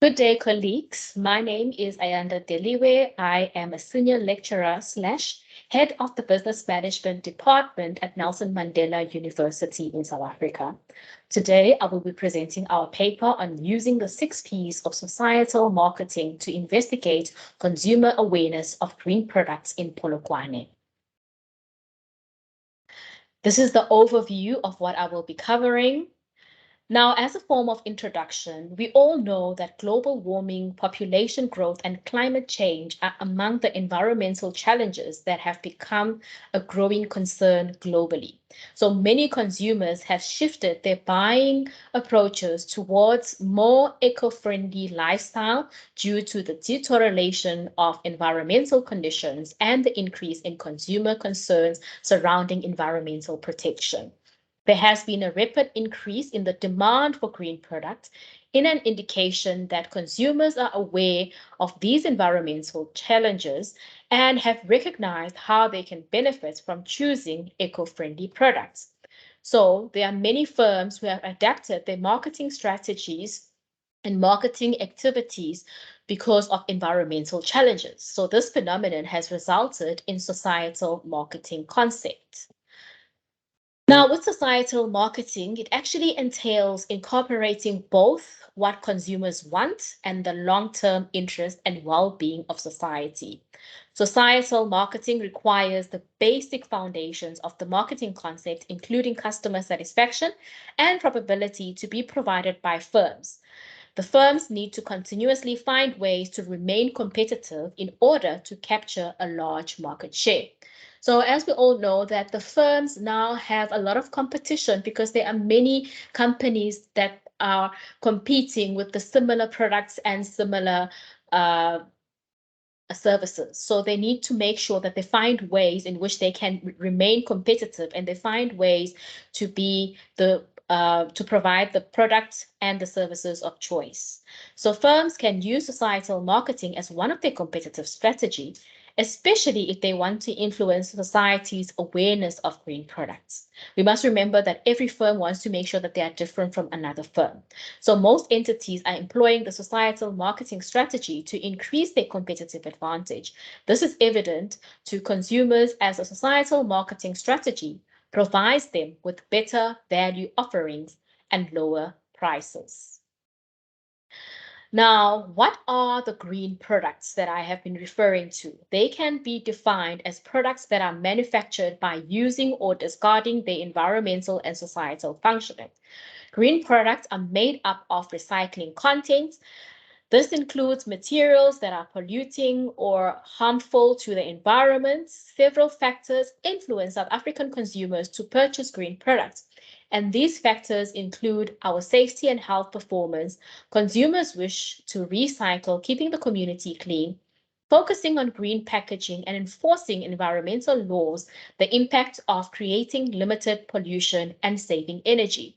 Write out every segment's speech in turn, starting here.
Good day, colleagues. My name is Ayanda Deliwe. I am a senior lecturer slash head of the business management department at Nelson Mandela University in South Africa. Today, I will be presenting our paper on using the 6 Ps of societal marketing to investigate consumer awareness of green products in Polokwane. This is the overview of what I will be covering. Now, as a form of introduction, we all know that global warming, population growth, and climate change are among the environmental challenges that have become a growing concern globally. So many consumers have shifted their buying approaches towards more eco-friendly lifestyle due to the deterioration of environmental conditions and the increase in consumer concerns surrounding environmental protection. There has been a rapid increase in the demand for green products, in an indication that consumers are aware of these environmental challenges and have recognized how they can benefit from choosing eco-friendly products. So there are many firms who have adapted their marketing strategies and marketing activities because of environmental challenges. So this phenomenon has resulted in societal marketing concepts. Now, with societal marketing, it actually entails incorporating both what consumers want and the long-term interest and well-being of society. Societal marketing requires the basic foundations of the marketing concept, including customer satisfaction and probability, to be provided by firms. The firms need to continuously find ways to remain competitive in order to capture a large market share. So as we all know that the firms now have a lot of competition because there are many companies that are competing with the similar products and similar uh, services. So they need to make sure that they find ways in which they can remain competitive, and they find ways to be to provide the products and the services of choice. So firms can use societal marketing as one of their competitive strategy, especially if they want to influence society's awareness of green products. We must remember that every firm wants to make sure that they are different from another firm. So most entities are employing the societal marketing strategy to increase their competitive advantage. This is evident to consumers as a societal marketing strategy provides them with better value offerings and lower prices. Now, what are the green products that I have been referring to? They can be defined as products that are manufactured by using or discarding their environmental and societal functioning. Green products are made up of recycling contents. This includes materials that are polluting or harmful to the environment. Several factors influence South African consumers to purchase green products, and these factors include our safety and health performance. Consumers wish to recycle, keeping the community clean, focusing on green packaging and enforcing environmental laws, the impact of creating limited pollution and saving energy.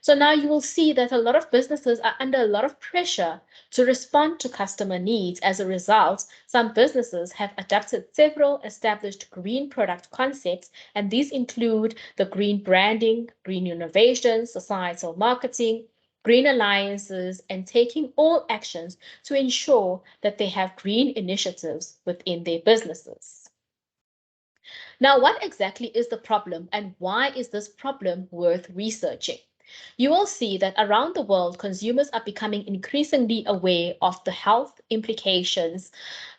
So now you will see that a lot of businesses are under a lot of pressure to respond to customer needs. As a result, some businesses have adapted several established green product concepts, and these include the green branding, green innovation, societal marketing, green alliances, and taking all actions to ensure that they have green initiatives within their businesses. Now, what exactly is the problem, and why is this problem worth researching? You will see that around the world, consumers are becoming increasingly aware of the health implications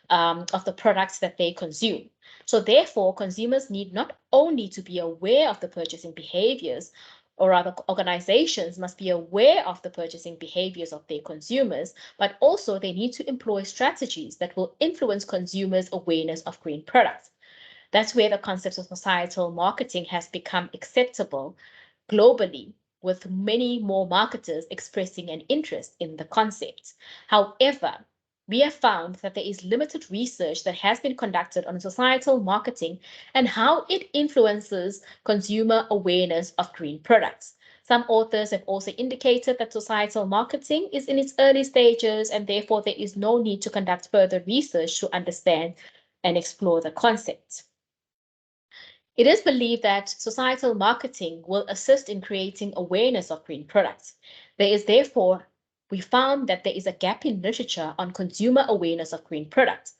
of the products that they consume. So therefore, consumers need not only to be aware of the purchasing behaviors, or rather organizations must be aware of the purchasing behaviors of their consumers, but also they need to employ strategies that will influence consumers' awareness of green products. That's where the concept of societal marketing has become acceptable globally, with many more marketers expressing an interest in the concept. However, we have found that there is limited research that has been conducted on societal marketing and how it influences consumer awareness of green products. Some authors have also indicated that societal marketing is in its early stages, and therefore there is no need to conduct further research to understand and explore the concept. It is believed that societal marketing will assist in creating awareness of green products. There is therefore we found that there is a gap in literature on consumer awareness of green products.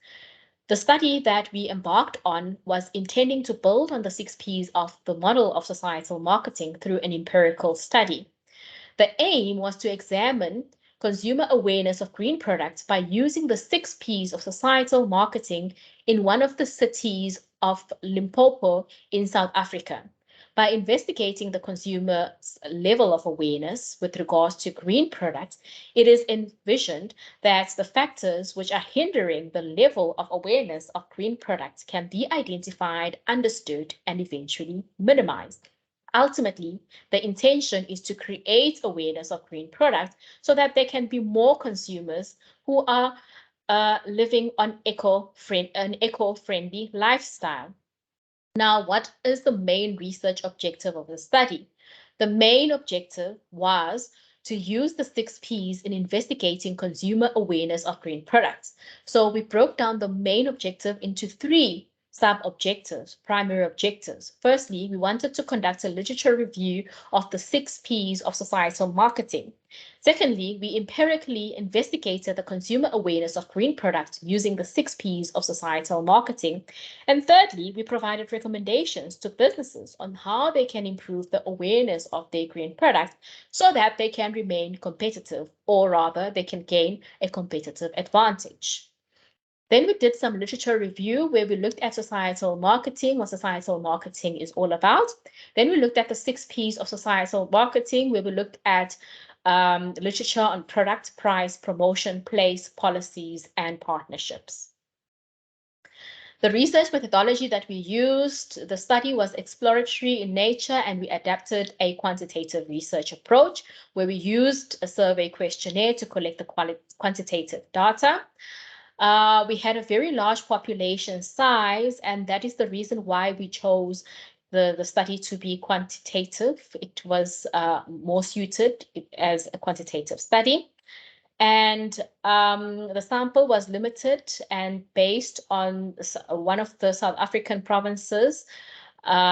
The study that we embarked on was intending to build on the 6 Ps of the model of societal marketing through an empirical study. The aim was to examine consumer awareness of green products by using the 6 Ps of societal marketing in one of the cities of Limpopo in South Africa. By investigating the consumer's level of awareness with regards to green products, it is envisioned that the factors which are hindering the level of awareness of green products can be identified, understood, and eventually minimized. Ultimately, the intention is to create awareness of green products so that there can be more consumers who are living on an eco-friendly lifestyle. Now, what is the main research objective of the study? The main objective was to use the 6 Ps in investigating consumer awareness of green products. So we broke down the main objective into 3 sub-objectives, primary objectives. Firstly, we wanted to conduct a literature review of the 6 Ps of societal marketing. Secondly, we empirically investigated the consumer awareness of green products using the 6 Ps of societal marketing. And thirdly, we provided recommendations to businesses on how they can improve the awareness of their green products so that they can remain competitive, or rather, they can gain a competitive advantage. Then we did some literature review where we looked at societal marketing, what societal marketing is all about. Then we looked at the 6 Ps of societal marketing, where we looked at literature on product, price, promotion, place, policies, and partnerships. The research methodology that we used, the study was exploratory in nature, and we adapted a quantitative research approach where we used a survey questionnaire to collect the quantitative data. We had a very large population size, and that is the reason why we chose the study to be quantitative. It was more suited as a quantitative study. And the sample was limited and based on one of the South African provinces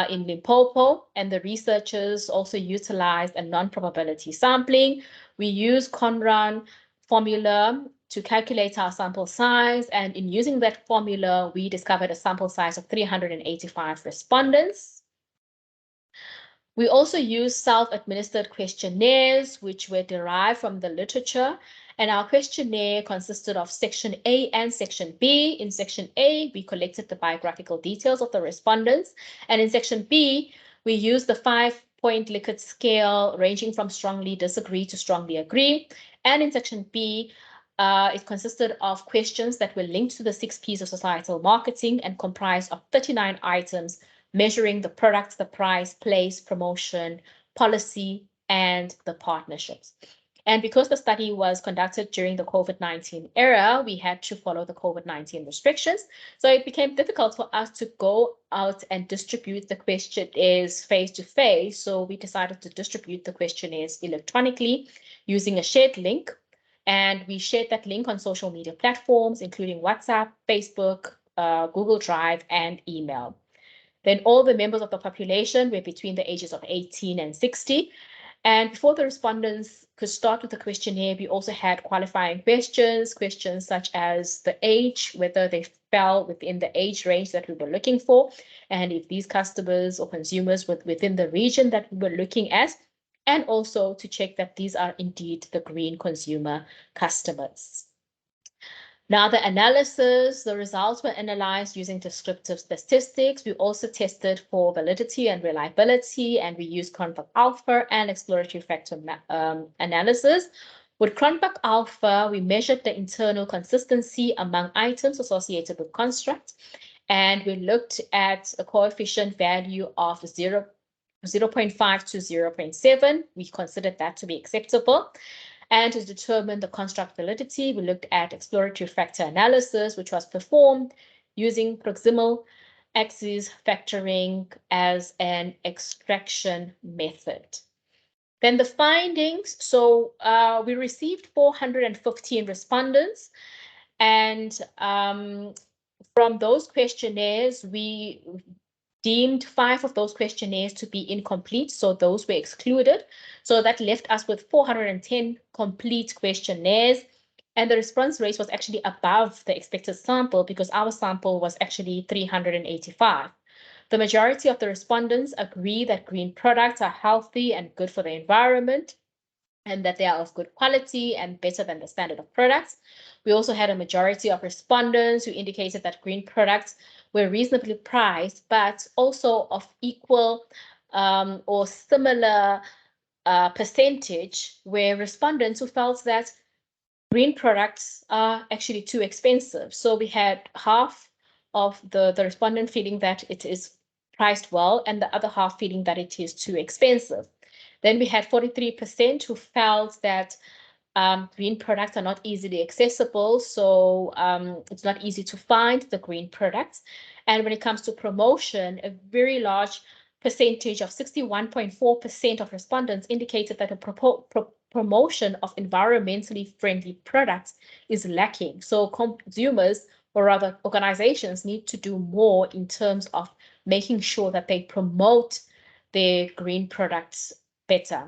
in Limpopo, and the researchers also utilized a non-probability sampling. We used Conran formula to calculate our sample size, and in using that formula, we discovered a sample size of 385 respondents. We also used self-administered questionnaires, which were derived from the literature, and our questionnaire consisted of Section A and Section B. In Section A, we collected the biographical details of the respondents, and in Section B, we used the 5-point Likert scale ranging from strongly disagree to strongly agree. And in Section B, it consisted of questions that were linked to the 6 Ps of societal marketing and comprised of 39 items measuring the products, the price, place, promotion, policy, and the partnerships. And because the study was conducted during the COVID-19 era, we had to follow the COVID-19 restrictions. So it became difficult for us to go out and distribute the questionnaires face-to-face. So we decided to distribute the questionnaires electronically using a shared link. And we shared that link on social media platforms, including WhatsApp, Facebook, Google Drive, and email. Then all the members of the population were between the ages of 18 and 60. And before the respondents could start with the questionnaire, we also had qualifying questions such as the age, whether they fell within the age range that we were looking for, and if these customers or consumers were within the region that we were looking at, and also to check that these are indeed the green consumer customers. Now, the analysis, the results were analyzed using descriptive statistics. We also tested for validity and reliability, and we used Cronbach alpha and exploratory factor analysis. With Cronbach alpha, we measured the internal consistency among items associated with constructs, and we looked at a coefficient value of 0.5 to 0.7. We considered that to be acceptable. And to determine the construct validity, we looked at exploratory factor analysis, which was performed using proximal axis factoring as an extraction method. Then the findings, so we received 415 respondents, and from those questionnaires, we deemed 5 of those questionnaires to be incomplete, so those were excluded. So that left us with 410 complete questionnaires, and the response rate was actually above the expected sample because our sample was actually 385. The majority of the respondents agree that green products are healthy and good for the environment, and that they are of good quality and better than the standard of products. We also had a majority of respondents who indicated that green products were reasonably priced, but also of equal or similar percentage were respondents who felt that green products are actually too expensive. So we had half of the respondent feeling that it is priced well, and the other half feeling that it is too expensive. Then we had 43% who felt that green products are not easily accessible, so it's not easy to find the green products. And when it comes to promotion, a very large percentage of 61.4% of respondents indicated that a promotion of environmentally friendly products is lacking. So consumers, or rather organizations, need to do more in terms of making sure that they promote their green products better.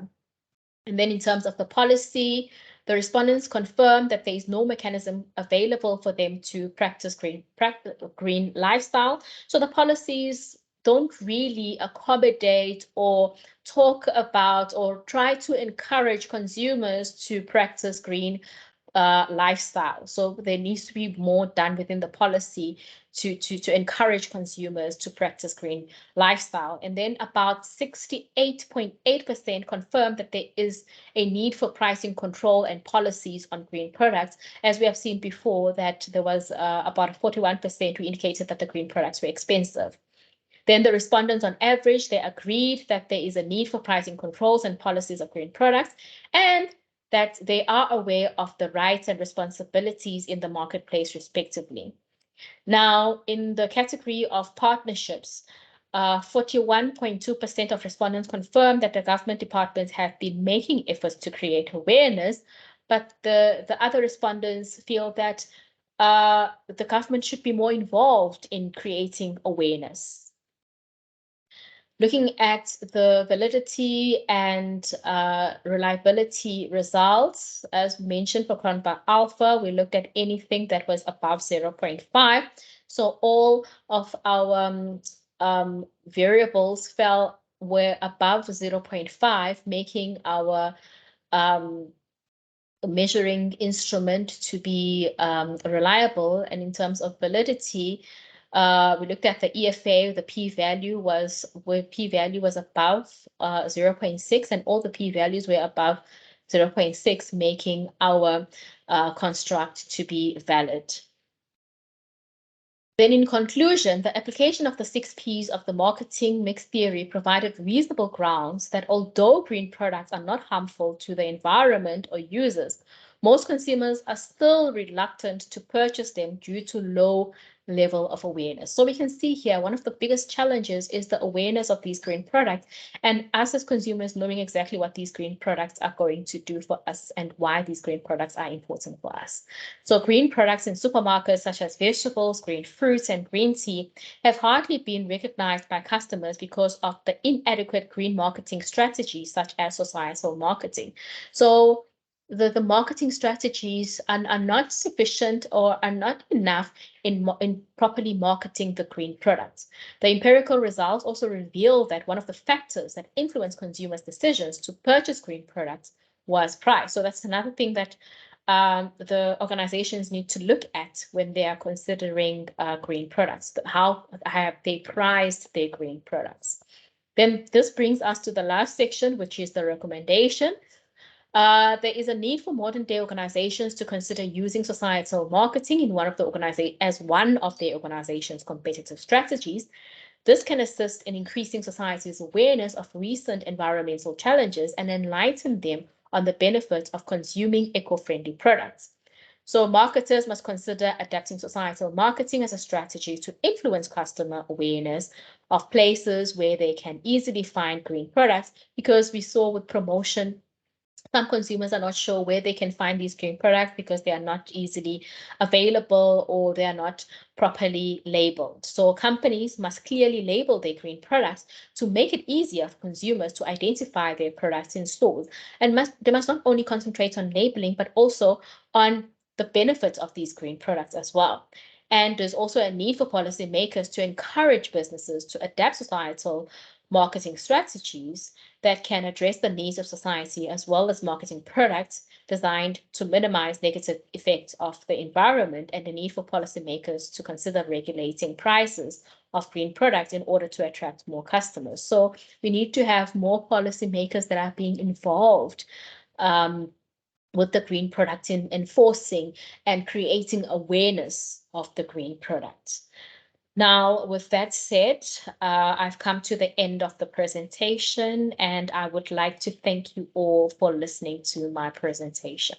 And then in terms of the policy, the respondents confirmed that there is no mechanism available for them to practice green lifestyle. So the policies don't really accommodate or talk about or try to encourage consumers to practice green lifestyle. So there needs to be more done within the policy to encourage consumers to practice green lifestyle. And then about 68.8% confirmed that there is a need for pricing control and policies on green products. As we have seen before, that there was about 41% who indicated that the green products were expensive. Then the respondents on average, they agreed that there is a need for pricing controls and policies of green products, and that they are aware of the rights and responsibilities in the marketplace respectively. Now, in the category of partnerships, 41.2% of respondents confirmed that the government departments have been making efforts to create awareness, but the other respondents feel that the government should be more involved in creating awareness. Looking at the validity and reliability results, as mentioned for Cronbach Alpha, we looked at anything that was above 0.5. So all of our variables were above 0.5, making our measuring instrument to be reliable. And in terms of validity, we looked at the EFA, the p-value was above 0.6, and all the p-values were above 0.6, making our construct to be valid. Then in conclusion, the application of the 6 Ps of the marketing mix theory provided reasonable grounds that although green products are not harmful to the environment or users, most consumers are still reluctant to purchase them due to low level of awareness. So we can see here one of the biggest challenges is the awareness of these green products, and us as consumers knowing exactly what these green products are going to do for us and why these green products are important for us. So green products in supermarkets such as vegetables, green fruits, and green tea have hardly been recognized by customers because of the inadequate green marketing strategies such as societal marketing. So the marketing strategies are not sufficient or are not enough in properly marketing the green products. The empirical results also reveal that one of the factors that influence consumers' decisions to purchase green products was price. So that's another thing that the organizations need to look at when they are considering green products. How have they priced their green products? Then this brings us to the last section, which is the recommendation. There is a need for modern day organizations to consider using societal marketing in one of their organization's competitive strategies. This can assist in increasing society's awareness of recent environmental challenges and enlighten them on the benefits of consuming eco-friendly products. So marketers must consider adapting societal marketing as a strategy to influence customer awareness of places where they can easily find green products, because we saw with promotion Some consumers are not sure where they can find these green products because they are not easily available or they are not properly labeled. So companies must clearly label their green products to make it easier for consumers to identify their products in stores. And they must not only concentrate on labeling, but also on the benefits of these green products as well. And there's also a need for policymakers to encourage businesses to adapt societal marketing strategies that can address the needs of society as well as marketing products designed to minimize negative effects of the environment, and the need for policymakers to consider regulating prices of green products in order to attract more customers. So we need to have more policymakers that are being involved with the green product in enforcing and creating awareness of the green product. Now, with that said, I've come to the end of the presentation, and I would like to thank you all for listening to my presentation.